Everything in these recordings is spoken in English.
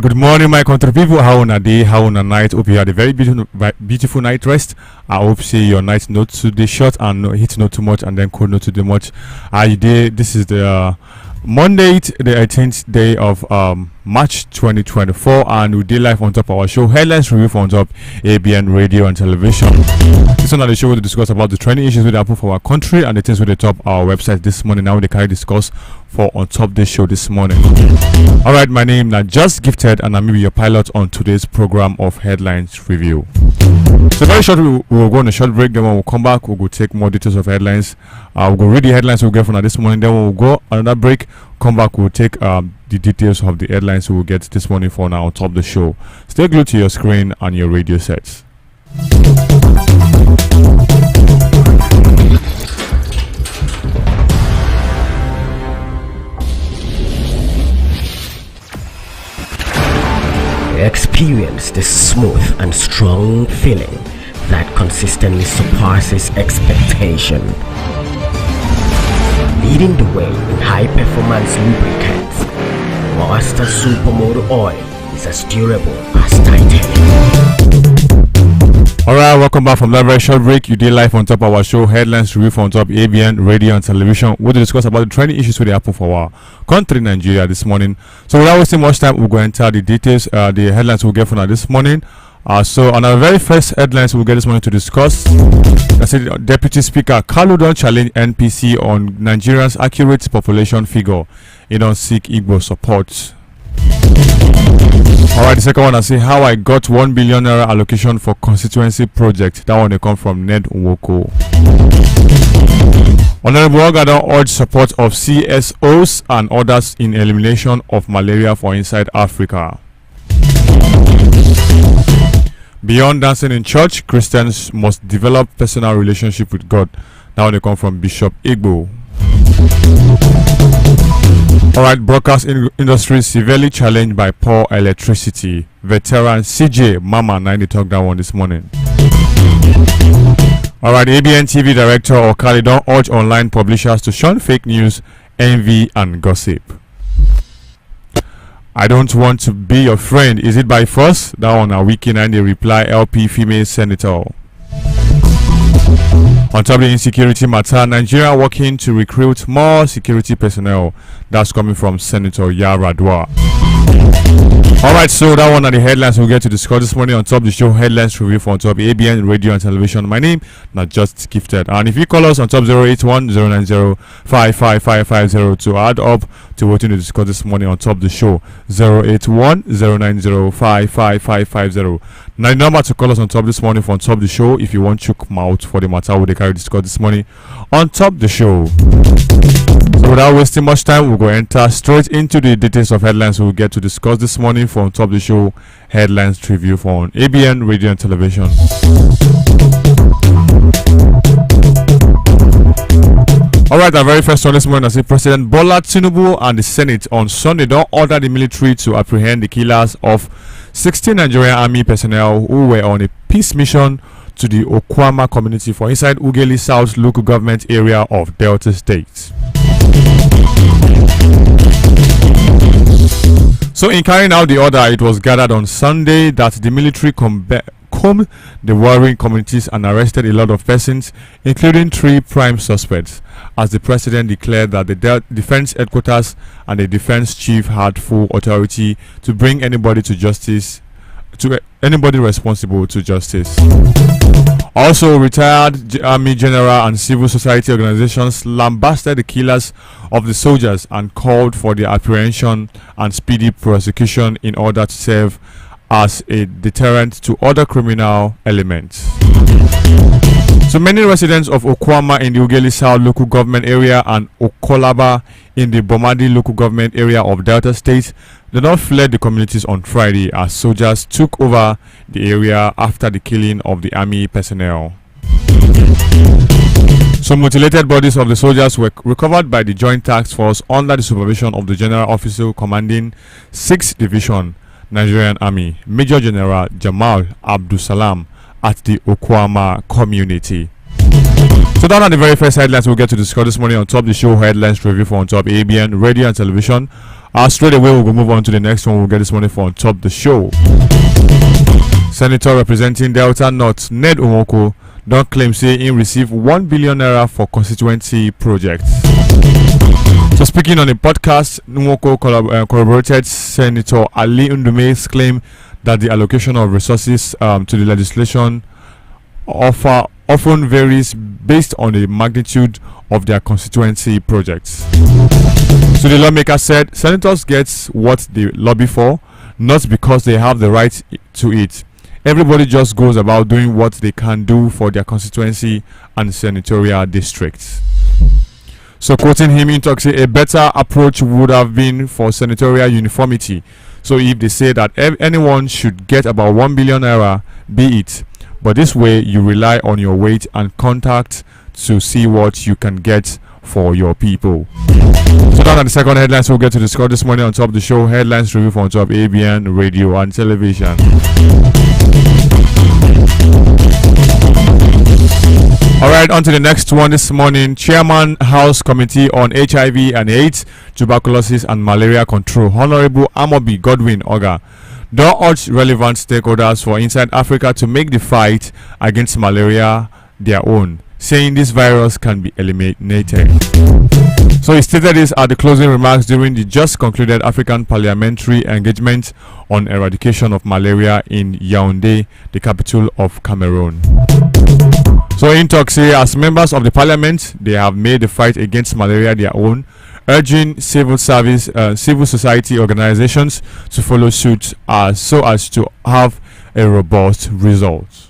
right, good morning, my country people. How on a day, how on a night? Hope you had a very beautiful night rest. I hope say your night not too day short and hit not too much and then cold not too much. This is the Monday, the 18th day of March 2024, and we did live on top of our show Headlines Review on top ABN Radio and Television. This one on the show will discuss about the trending issues that happen for our country and the things with the top our website this morning. Now they carry discuss for on top this show this morning. All right, my name is Just Gifted, and I'm maybe your pilot on today's program of Headlines Review. So very short, we'll go on a short break. Then when we'll come back, we'll go take more details of headlines. We'll go read the headlines we'll get from this morning. Then we'll go another break. Come back, we'll take the details of the headlines we'll get this morning for now on top of the show. Stay glued to your screen and your radio sets. Experience the smooth and strong feeling that consistently surpasses expectation. Leading the way in high-performance lubricants, Master Supermoto Oil is as durable as titanium. Alright, welcome back from that very short break. You did live on top of our show Headlines Review on top ABN Radio and Television. We'll discuss about the trending issues that happen for our country, Nigeria, this morning. So without wasting much time, we'll go and enter the details, the headlines we'll get from this morning. So on our very first headlines we'll get this morning to discuss, I said Deputy Speaker Kalu don't challenge NPC on Nigeria's accurate population figure. He don't seek Igbo support. Alright, the second one I say how I got 1 billion naira allocation for constituency project. That one they come from Ned Nwoko. Honorable Ogadon urged support of CSOs and others in elimination of malaria for inside Africa. Beyond dancing in church, Christians must develop personal relationship with God. Now they come from Bishop Igbo. Alright, broadcast industry severely challenged by poor electricity. Veteran CJ Mama 90 talk that one this morning. Alright, ABN TV director Okali don't urge online publishers to shun fake news, envy and gossip. I don't want to be your friend. Is it by force? That one a weekend and they reply LP female senator. On top of the insecurity matter, Nigeria working to recruit more security personnel. That's coming from Senator Yaradua. Alright, so that one are the headlines we'll get to discuss this morning on top of the show Headlines Review for on top of ABN Radio and Television. My name not Just Gifted, and if you call us on top 081-090-55550 to add up to what you need to discuss this morning on top of the show 081-090-55550. Now the number to call us on top this morning for on top of the show if you want chook mouth for the matter we carry discuss this morning on top of the show. So without wasting much time, we'll go enter straight into the details of headlines we'll get to discuss this morning for on top of the show Headlines Review for on ABN Radio and Television. Alright, our very first one this morning, I say President Bola Tinubu and the Senate on Sunday don't order the military to apprehend the killers of 16 Nigerian army personnel who were on a peace mission to the Okwama community for inside Ughelli South local government area of Delta State. So in carrying out the order, it was gathered on Sunday that the military combed the warring communities and arrested a lot of persons, including 3 prime suspects, as the president declared that the defense headquarters and the defense chief had full authority to bring anybody to justice, to anybody responsible to justice. Also, retired army general and civil society organizations lambasted the killers of the soldiers and called for their apprehension and speedy prosecution in order to serve as a deterrent to other criminal elements. So many residents of Okwama in the Ughelli South local government area and Okolaba in the Bomadi local government area of Delta State did not fled the communities on Friday as soldiers took over the area after the killing of the army personnel. Some mutilated bodies of the soldiers were recovered by the Joint Task Force under the supervision of the General Officer commanding 6th Division Nigerian Army, Major General Jamal Abdulsalam, at the Okwama community. So down at the very first headlines we'll get to discuss this morning on top of the show Headlines Review for on top ABN Radio and Television. Straight away, we'll move on to the next one. We'll get this money for on top the show. Senator representing Delta North, Ned Nwoko, don't claim say he received 1 billion naira for constituency projects. So speaking on a podcast, Nwoko corroborated Senator Ali Ndume's claim that the allocation of resources to the legislation often varies based on the magnitude of their constituency projects. So the lawmaker said senators get what they lobby for, not because they have the right to it. Everybody just goes about doing what they can do for their constituency and senatorial districts. So quoting him, in talk, say a better approach would have been for senatorial uniformity. So if they say that anyone should get about 1 billion naira, be it. But this way you rely on your weight and contact to see what you can get for your people. So down at the second headlines we'll get to discuss this morning on top of the show. Headlines review from top ABN radio and television. Alright, on to the next one this morning. Chairman House Committee on HIV and AIDS, Tuberculosis and Malaria Control, Honorable Amobi Godwin Oga, don't urge relevant stakeholders for Inside Africa to make the fight against malaria their own, saying this virus can be eliminated. So he stated this at the closing remarks during the just concluded African Parliamentary Engagement on Eradication of Malaria in Yaoundé, the capital of Cameroon. So in talk say, as members of the parliament, they have made the fight against malaria their own, urging civil society organizations to follow suit so as to have a robust result.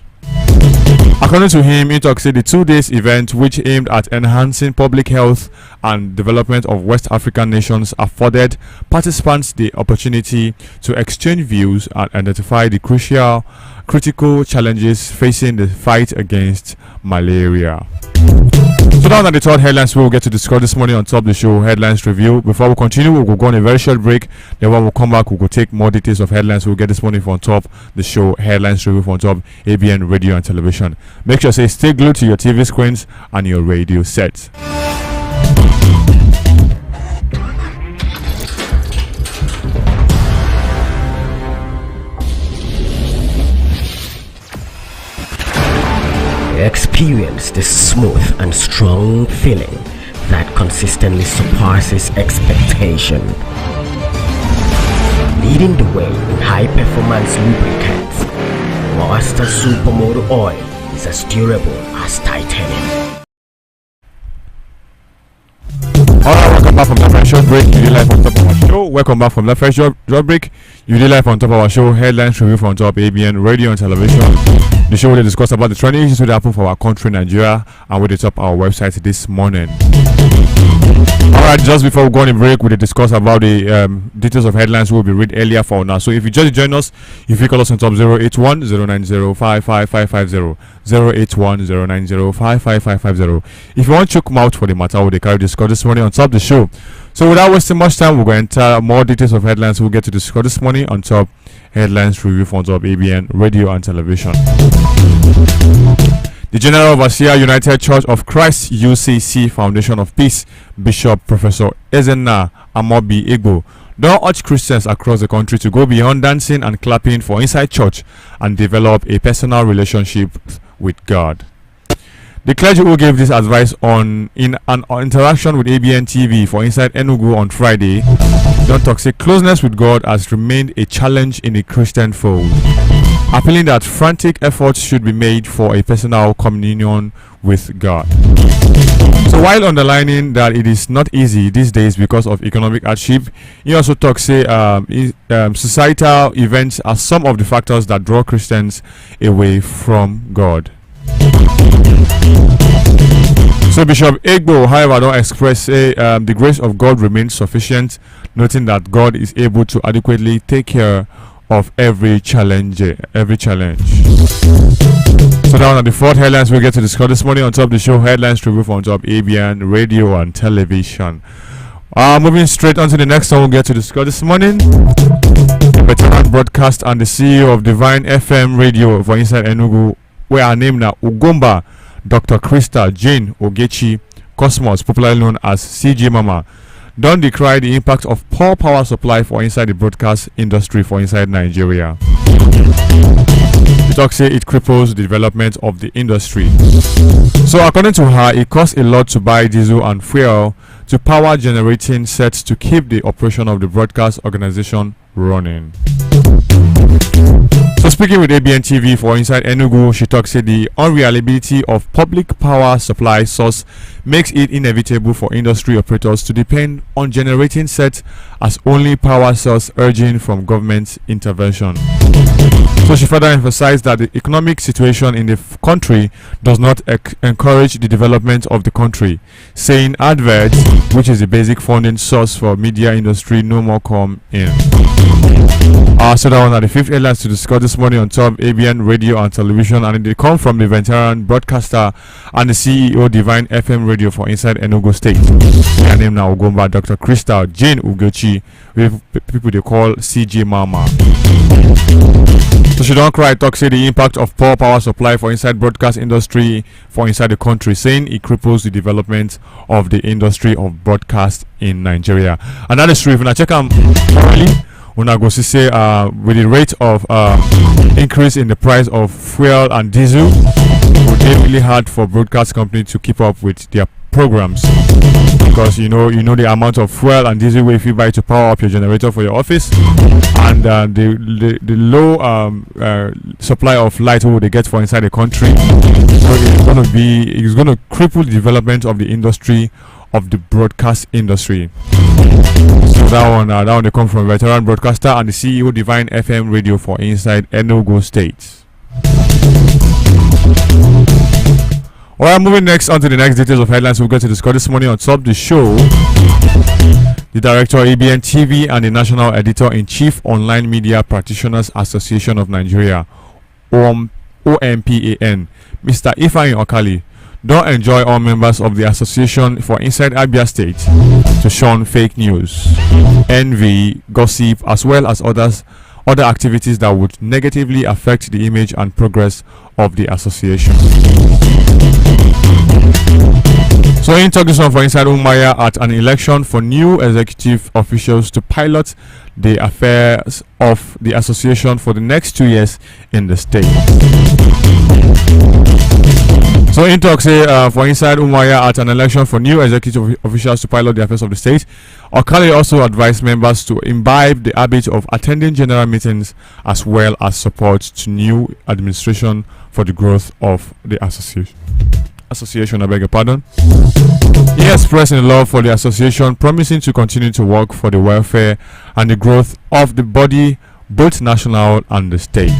According to him, Intok said the 2 days event, which aimed at enhancing public health and development of West African nations, afforded participants the opportunity to exchange views and identify the critical challenges facing the fight against malaria. So down at the third headlines we will get to discuss this morning on top of the show, headlines review. Before we continue, we'll go on a very short break. Then when we come back, we'll take more details of headlines. We'll get this morning from top the show, headlines review from top ABN radio and television. Make sure stay glued to your TV screens and your radio sets. Experience the smooth and strong feeling that consistently surpasses expectation. Leading the way in high-performance lubricants, Monster Supermoto Oil is as durable as titanium. Alright, welcome back from that fresh short break. You did live on top of our show. Welcome back from that fresh short break. You did live on top of our show. Headlines review from top ABN radio and television. The show will discuss about the trending issues that happen for our country, Nigeria, and we top our website this morning. Alright, just before we go on a break, we'll discuss about the details of headlines we'll be read earlier for now. So if you just join us, if you call us on top 081 090 55550, 081 090 55550. If you want to come out for the matter, we'll discuss this morning on top of the show. So without wasting much time, we're going to enter more details of headlines we'll get to discuss this morning on top headlines review from top ABN radio and television. The General Overseer, United Church of Christ UCC Foundation of Peace, Bishop Professor Ezenna Amobi Igbo, don't urge Christians across the country to go beyond dancing and clapping for inside church and develop a personal relationship with God. The clergy who gave this advice in an interaction with ABN TV for Inside Enugu on Friday, don't talk say closeness with God has remained a challenge in the Christian fold, appealing that frantic efforts should be made for a personal communion with God. So while underlining that it is not easy these days because of economic hardship, he also talks say societal events are some of the factors that draw Christians away from God. So Bishop Igbo, however, don't express the grace of God remains sufficient, noting that God is able to adequately take care of every challenge. So down at the fourth headlines we'll get to discuss this morning on top of the show, headlines review from top ABN radio and television. Moving straight on to the next one we'll get to discuss this morning. Veteran broadcast and the CEO of Divine FM radio for Inside Enugu, where her name now Ugomba, Dr. Krista Jane Ogechi Cosmos, popularly known as CJ Mama, don decry the impact of poor power supply for inside the broadcast industry for inside Nigeria. She tok say it cripples the development of the industry. So according to her, it costs a lot to buy diesel and fuel to power generating sets to keep the operation of the broadcast organization running. So speaking with ABN TV for Inside Enugu, she talks say the unreliability of public power supply source makes it inevitable for industry operators to depend on generating sets as only power source urging from government intervention. So she further emphasized that the economic situation in the country does not encourage the development of the country, saying adverts, which is the basic funding source for media industry, no more come in. So that one are the fifth headlines to discuss this morning on top ABN Radio and Television, and they come from the veteran broadcaster and the CEO Divine FM Radio for Inside Enugu State. Her name now going by Dr. Crystal Jane Ugochi, with people they call CJ Mama. So she don't cry, talk say the impact of poor power supply for inside broadcast industry for inside the country, saying it cripples the development of the industry of broadcast in Nigeria. And that is true. If I check thoroughly, una go see say with the rate of increase in the price of fuel and diesel, it would be really hard for broadcast company to keep up with their programs, because you know the amount of fuel and diesel if you buy to power up your generator for your office, and the low supply of light they get for inside the country. So it's gonna cripple the development of the industry of the broadcast industry. So that one they come from veteran broadcaster and the CEO Divine FM Radio for Inside Enugu State. Alright, moving next on to the next details of headlines we're going to discuss this morning on top the show. The director of ABN TV and the National Editor-in-Chief Online Media Practitioners Association of Nigeria, OMPAN, Mr. Ifeanyi Okali, don't enjoy all members of the association for Inside Abia State to shun fake news, envy, gossip, as well as other activities that would negatively affect the image and progress of the association. So in talking for Inside Umaya at an election for new executive officials to pilot the affairs of the association for the next 2 years in the state. So in talk say for Inside Umaya at an election for new executive officials to pilot the affairs of the state, Okali also advised members to imbibe the habit of attending general meetings as well as support to new administration for the growth of the association. I beg your pardon. He expressed in love for the association, promising to continue to work for the welfare and the growth of the body, both national and the state.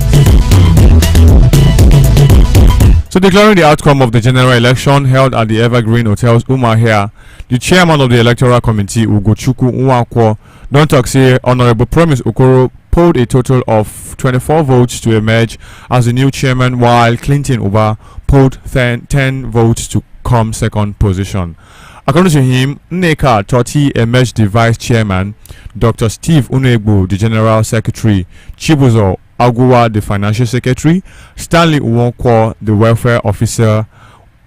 So declaring the outcome of the general election held at the Evergreen Hotels Umuahia, the chairman of the electoral committee Ugochukwu Nwankwo don talk say Honorable Promise Okoro polled a total of 24 votes to emerge as the new chairman, while Clinton Uba polled 10 votes to come second position. According to him, Nneka Toti emerged the vice chairman, Dr. Steve Unegbu the general secretary, Chibuzo Aguwa the financial secretary, Stanley Uwonkwo the welfare officer,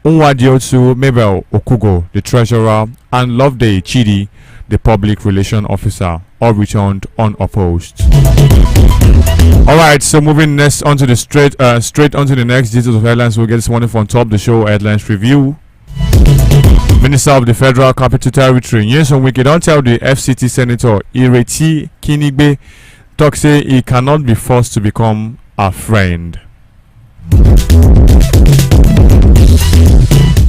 Unwadiotu Mabel Okugo the treasurer, and Loveday Chidi the public relation officer, all returned unopposed. Alright, so moving next onto the straight onto the next details of headlines. We'll get this morning from top the show headlines review. Minister of the Federal Capital Territory Nyesom Wike don't tell the FCT Senator Ireti Kinigbe talk say he cannot be forced to become a friend.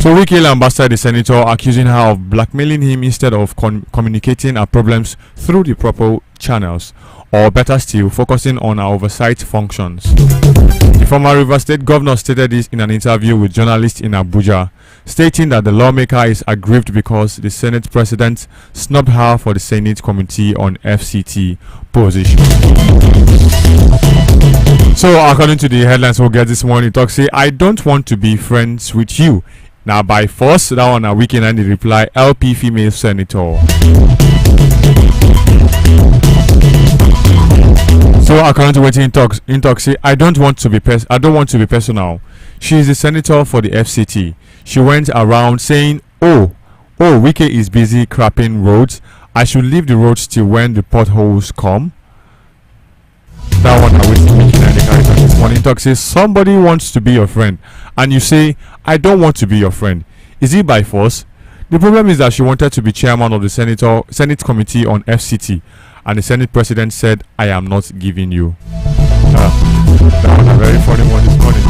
So Wike lambasted the senator, accusing her of blackmailing him instead of communicating her problems through the proper channels, or better still, focusing on her oversight functions. The former Rivers State governor stated this in an interview with journalists in Abuja, stating that the lawmaker is aggrieved because the Senate president snubbed her for the Senate Committee on FCT position. So according to the headlines we'll get this morning, talk say, I don't want to be friends with you. Now by force, that one a weekend and the reply, LP female senator. So according to what in talk say, I don't want to be personal. She is the senator for the FCT. She went around saying, oh, Wike is busy crapping roads I should leave the road still when the potholes come. That one I was making and the character this morning talk says somebody wants to be your friend and you say I don't want to be your friend. Is it by force? The problem is that she wanted to be chairman of the Senate Committee on FCT and the Senate President said I am not giving you. That one a very funny one this morning.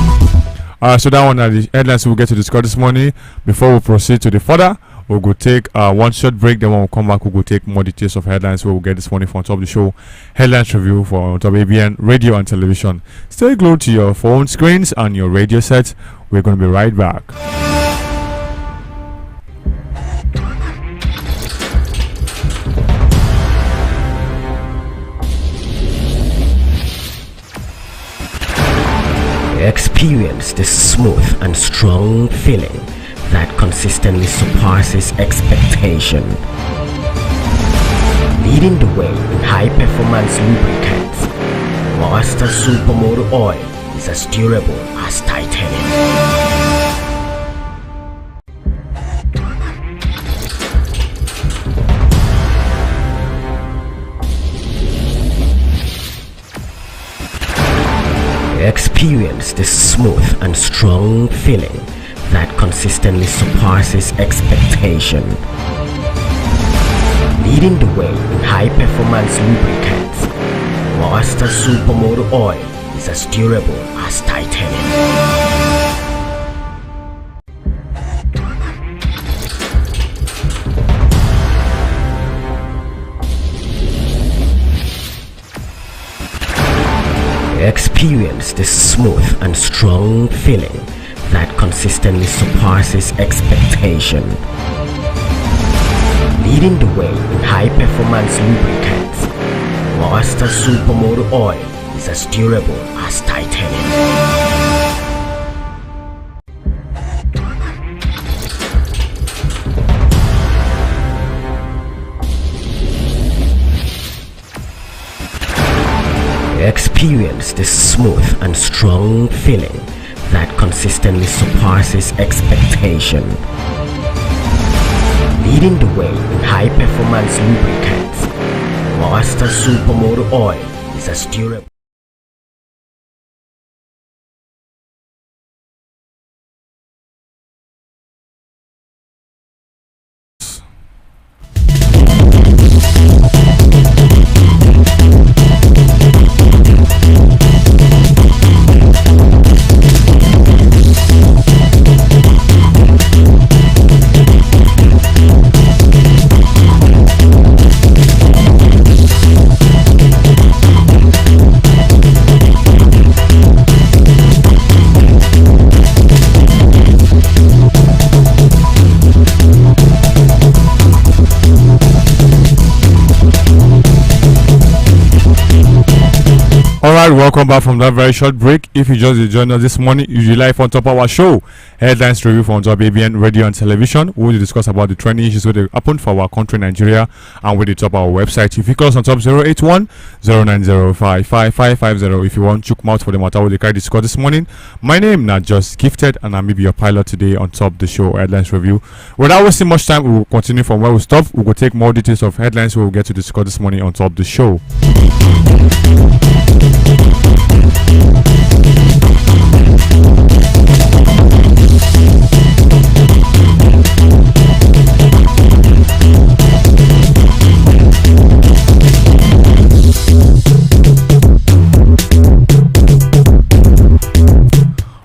So that one are the headlines we'll get to discuss this morning. Before we proceed to the further, we'll go take one short break. Then when we come back, we'll go take more details of headlines. We'll get this morning from top of the show. Headlines review for top ABN radio and television. Stay glued to your phone screens and your radio sets. We're going to be right back. Experience the smooth and strong feeling that consistently surpasses expectation. Leading the way in high-performance lubricants, Master Supermoto Oil is as durable as titanium. Experience the smooth and strong feeling that consistently surpasses expectation. Leading the way in high-performance lubricants, Master Supermoto Oil is as durable as titanium. Experience the smooth and strong feeling that consistently surpasses expectation. Leading the way in high-performance lubricants, Master Supermoto Oil is as durable as titanium. Experience the smooth and strong feeling that consistently surpasses expectation. Leading the way in high-performance lubricants, Master Supermoto Oil is as durable. Alright, welcome back from that very short break. If you just joined us this morning, usually live on top of our show, Headlines Review from top ABN radio and television. We will discuss about the trending issues that happened for our country, Nigeria, and with the top of our website. If you call us on top 081 0905550 if you want to come out for the matter with the card discuss this morning. My name is Just Gifted, and I may be your pilot today on top of the show, Headlines Review. Without wasting much time, we will continue from where we stop. We will take more details of headlines we will get to discuss this morning on top of the show.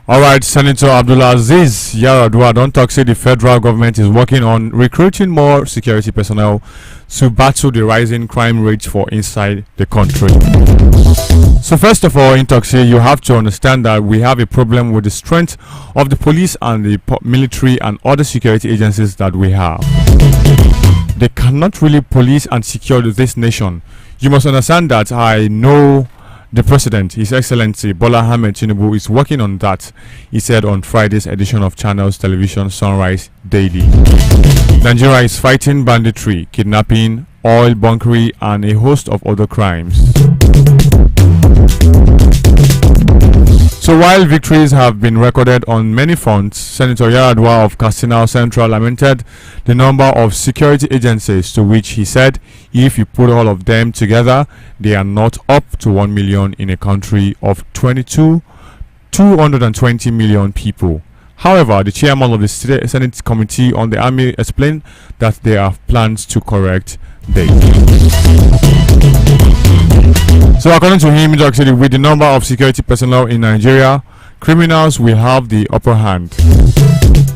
Alright, Senator Abdulaziz Yaradua don't talk say the federal government is working on recruiting more security personnel to battle the rising crime rates for inside the country. So first of all, in Toxie, you have to understand that we have a problem with the strength of the police and the military and other security agencies that we have. They cannot really police and secure this nation. You must understand that I know the President, His Excellency Bola Ahmed Tinubu, is working on that, he said on Friday's edition of Channels Television Sunrise Daily. Nigeria is fighting banditry, kidnapping, oil bunkering, and a host of other crimes. So while victories have been recorded on many fronts, Senator Yaradua of Katsina Central lamented the number of security agencies, to which he said if you put all of them together, they are not up to 1 million in a country of 220 million people. However, the chairman of the Senate Committee on the Army explained that there are plans to correct this. So according to him, with the number of security personnel in Nigeria, criminals will have the upper hand.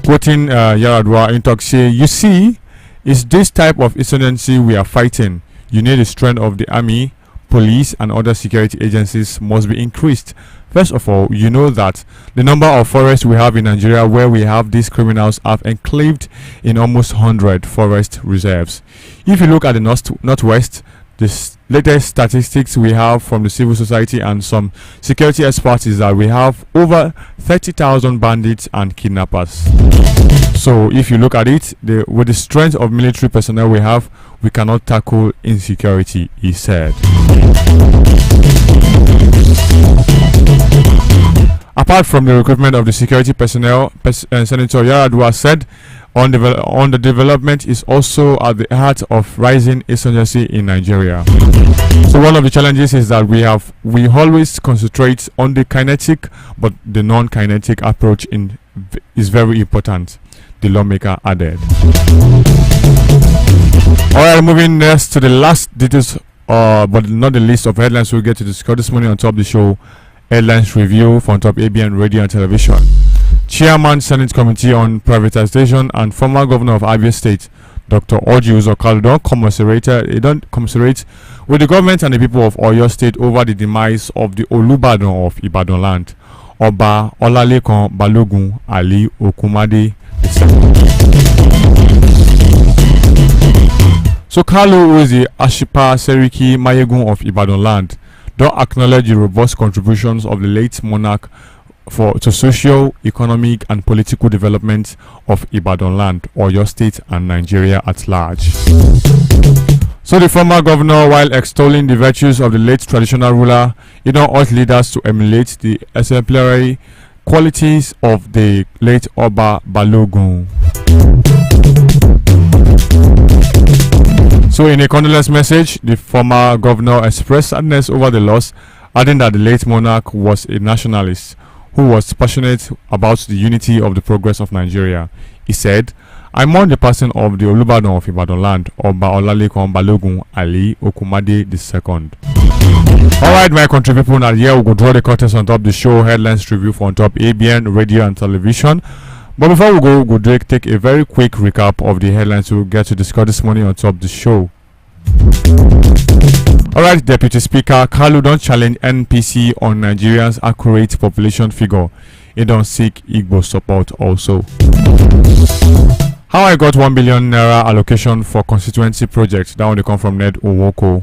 Quoting Yaradua in talk, say, you see, it's this type of insurgency we are fighting. You need the strength of the army, police and other security agencies must be increased. First of all, you know that the number of forests we have in Nigeria where we have these criminals have enclaved in almost 100 forest reserves. If you look at the northwest, the latest statistics we have from the civil society and some security experts is that we have over 30,000 bandits and kidnappers. So if you look at it, with the strength of military personnel we have, we cannot tackle insecurity, he said. Apart from the recruitment of the security personnel, Senator Yaradua said on the development is also at the heart of rising insurgency in Nigeria. So one of the challenges is that we always concentrate on the kinetic, but the non-kinetic approach is very important, the lawmaker added. Alright, moving next to the last details, but not the least of headlines we'll get to discuss this morning on top of the show. Headlines review from top ABN Radio and Television. Chairman Senate Committee on Privatization and former Governor of Abia State, Dr. Orji Uzor Kalu, don't commiserate with the government and the people of Oyo State over the demise of the Olubadan of Ibadan land, Oba Olalekan Balogun Ali Okumade II. So Kalu, who is the Ashipa Seriki Mayegun of Ibadan land, don't acknowledge the robust contributions of the late monarch to socio, economic and political development of Ibadan land, Oyo State and Nigeria at large. So the former governor, while extolling the virtues of the late traditional ruler, he don't urge leaders to emulate the exemplary qualities of the late Oba Balogun. So in a condolence message, the former governor expressed sadness over the loss, adding that the late monarch was a nationalist who was passionate about the unity of the progress of Nigeria. He said, I mourn the passing of the Olubadan of Ibadan land, Oba Olalekan Balogun Ali Okumade II. Alright, my country people, now here we go draw the curtains on top of the show. Headlines review from top ABN Radio and Television. But before we go, take a very quick recap of the headlines we'll get to discuss this morning on top of the show. Alright, Deputy Speaker Kalu don't challenge NPC on Nigerians' accurate population figure. He don't seek Igbo support also. How I got 1 billion naira allocation for constituency projects. That one they come from Ned Owoko.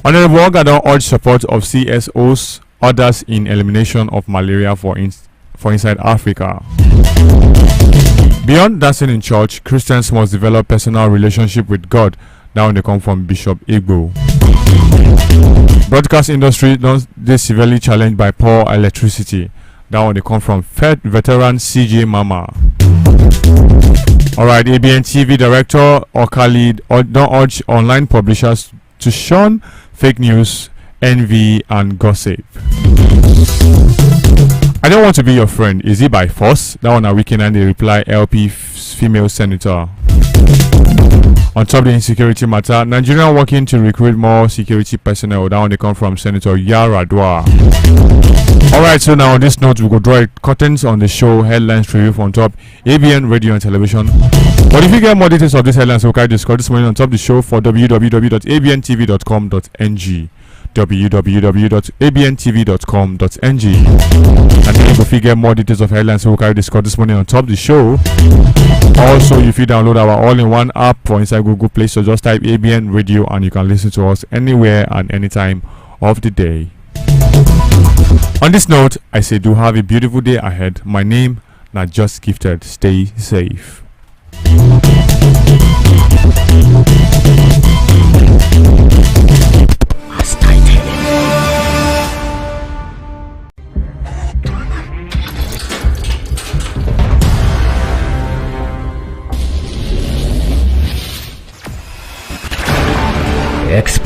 Honorable Oga don't urge support of CSOs, others in elimination of malaria for inside Africa. Beyond dancing in church, Christians must develop personal relationship with God. That one they come from Bishop Igbo. Broadcast industry they severely challenged by poor electricity. That one they come from veteran CJ Mama. Alright, ABN TV director Okali don't urge online publishers to shun fake news, envy and gossip. I don't want to be your friend. Is it by force? That one a weekend and they reply LP female senator. On top of the insecurity matter, Nigeria working to recruit more security personnel. That one they come from Senator Yaradua. Alright, so now on this note, we go draw curtains on the show. Headlines review from top ABN Radio and Television. But if you get more details of these headlines, we'll carry discuss this morning on top of the show for www.abntv.com.ng. www.abntv.com.ng. And then if you get more details of headlines we'll carry discuss this morning on top of the show. Also, if you download our all-in-one app for inside Google Play, so just type ABN Radio and you can listen to us anywhere and anytime of the day. On this note, I say do have a beautiful day ahead. My name not just gifted. Stay safe.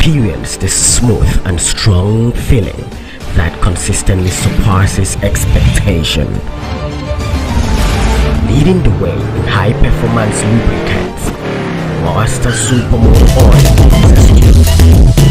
experience the smooth and strong feeling that consistently surpasses expectation. Leading the way in high-performance lubricants, Master Supermoto Oil is a